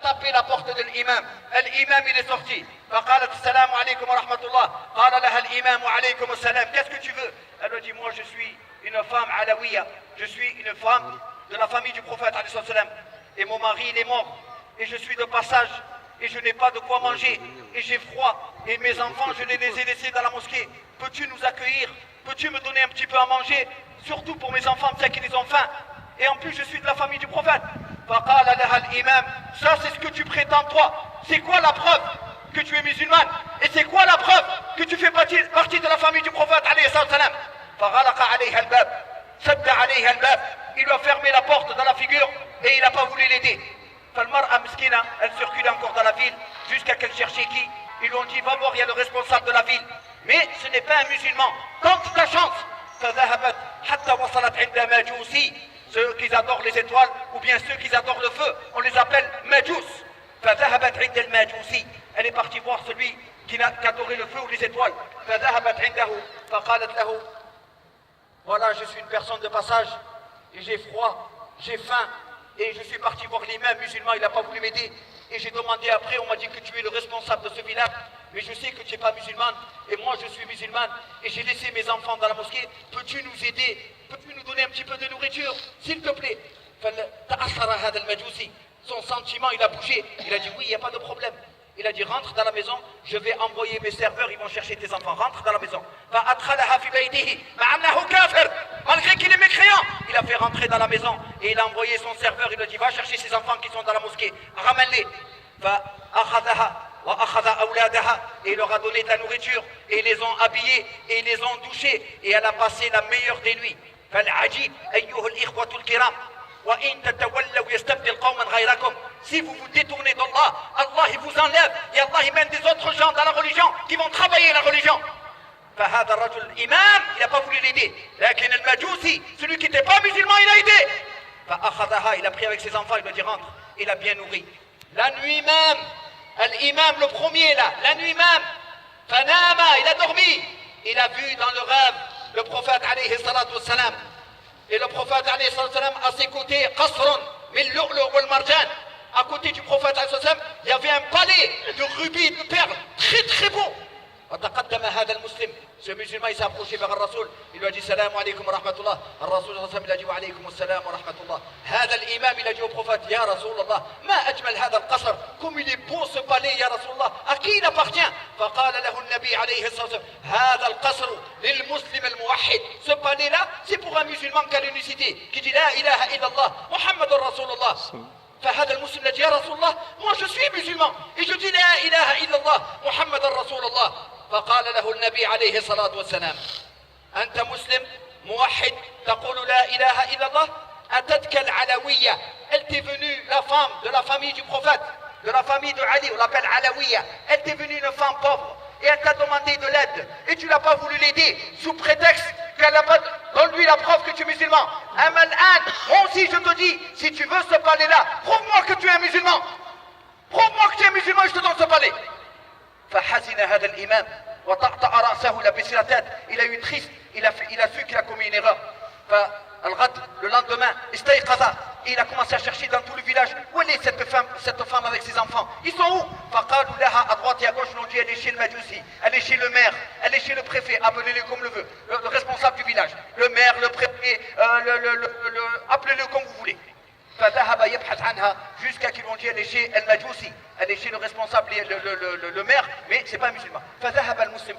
tapé la porte de l'imam. L'imam il est sorti. فقالت السلام عليكم ورحمة الله. قال لها الإمام عليكم السلام. Qu'est-ce que tu veux? Elle lui dit moi je suis une femme alawiya. Je suis une femme de la famille du prophète alayhi salam. Et mon mari il est mort. Et je suis de passage. Et je n'ai pas de quoi manger. Et j'ai froid. Et mes enfants je les ai laissés dans la mosquée. Peux-tu nous accueillir? Peux-tu me donner un petit peu à manger? Surtout pour mes enfants, c'est qu'ils ont faim. Et en plus, je suis de la famille du prophète. فقال لها الإمام, ça c'est ce que tu prétends toi. C'est quoi la preuve que tu es musulmane? Et c'est quoi la preuve que tu fais partie de la famille du prophète alayhi salam? فغلق عليها الباب, سد عليها الباب. Il lui a fermé la porte dans la figure et il n'a pas voulu l'aider. فالمرأة مسكينة, elle circule encore dans la ville jusqu'à qu'elle cherchait qui. Ils lui ont dit va voir, il y a le responsable de la ville. Mais ce n'est pas un musulman. Tente ta chance. فذهبت حتى وصلت عند ماجوسي. Ceux qui adorent les étoiles ou bien ceux qui adorent le feu, on les appelle Majous. فذهبت عند الماجوسي. Elle est partie voir celui qui adorait le feu ou les étoiles. فذهبت عنده فقالت له voilà, je suis une personne de passage et j'ai froid, j'ai faim et je suis parti voir l'imam musulman, il n'a pas voulu m'aider. Et j'ai demandé après, on m'a dit que tu es le responsable de ce village, mais je sais que tu n'es pas musulmane, et moi je suis musulmane, et j'ai laissé mes enfants dans la mosquée, peux-tu nous aider? Peux-tu nous donner un petit peu de nourriture, s'il te plaît? Son sentiment, il a bougé, il a dit oui, il n'y a pas de problème. Il a dit rentre dans la maison, je vais envoyer mes serveurs, ils vont chercher tes enfants, rentre dans la maison. Malgré qu'il est mécréant, il a fait rentrer dans la maison et il a envoyé son serveur, il lui a dit va chercher ces enfants qui sont dans la mosquée, ramène-les. Et il leur a donné de la nourriture et ils les ont habillés et ils les ont douchés et elle a passé la meilleure des nuits. Si vous vous détournez d'Allah, Allah il vous enlève et Allah il mène des autres gens dans la religion qui vont travailler la religion. فهذا الرجل الإمام, il n'a pas voulu l'aider. لكن المجوسي, celui qui n'était pas musulman, il a aidé. فأخذها, il a pris avec ses enfants, il lui a dit rentre. Il a bien nourri. La nuit même, l'imam le premier là, la nuit même, فنام, il a dormi. Il a vu dans le rêve le prophète alayhi salatu wassalam. Et le prophète alayhi salatu wassalam à ses côtés, qasrun min lu'lu' wal marjan. À côté du prophète alayhi salatu wassalam, il y avait un palais de rubis, de perles, très très beau. وتقدم هذا المسلم, ce musulman il s'est approché vers le Rasoul, il lui a dit salam alaykum wa rahmatullah. Le Rasoul il a dit wa alaykum salam wa rahmatullah. هذا الإمام il a dit au prophète ya Rasulullah, ما أجمل هذا القصر, comme il est beau ce palais ya Rasulullah, à qui il appartient? فقال له النبي عليه الصلاة والسلام هذا القصر للمسلم الموحد. Ce palais là c'est pour un musulman qui a l'unicité, qui dit la ilaha illallah Muhammad Rasulullah. فهذا المسلم الذي يا رسول الله, moi je suis musulman et je dis لا إله إلا الله محمد رسول الله. فقال له النبي عليه الصلاة والسلام أنت مسلم موحد تقول لا إله إلا الله. أتتك العلوية, elle t'est venue, la femme de la famille du prophète, de la famille de Ali, on l'appelle Alawiya. Elle t'est venue une femme pauvre et elle t'a demandé de l'aide et tu n'as pas voulu l'aider sous prétexte qu'elle n'a pas. Donne-lui la preuve que tu es musulman. Moi aussi je te dis, si tu veux ce palais-là, prouve-moi que tu es un musulman. Prouve-moi que tu es musulman et je te donne ce palais. فحزن هذا الإمام وطأطأ رأسه, il a baissé la tête, il a eu triste, il a su qu'il a commis une erreur. Le lendemain, استيقظ, il a commencé à chercher dans tout le village, où est cette femme avec ses enfants? Ils sont où? فقالوا لها, à droite et à gauche, l'on dit elle est chez le Majousi, elle est chez le maire, elle est chez le préfet, appelez-le comme le veut, le responsable du village, le maire, le préfet, appelez-le comme vous voulez. فذهب يبحث عنها jusqu'à qu'ils l'ont dit elle est chez le responsable, le maire, mais c'est pas un musulman. فذهب المسلم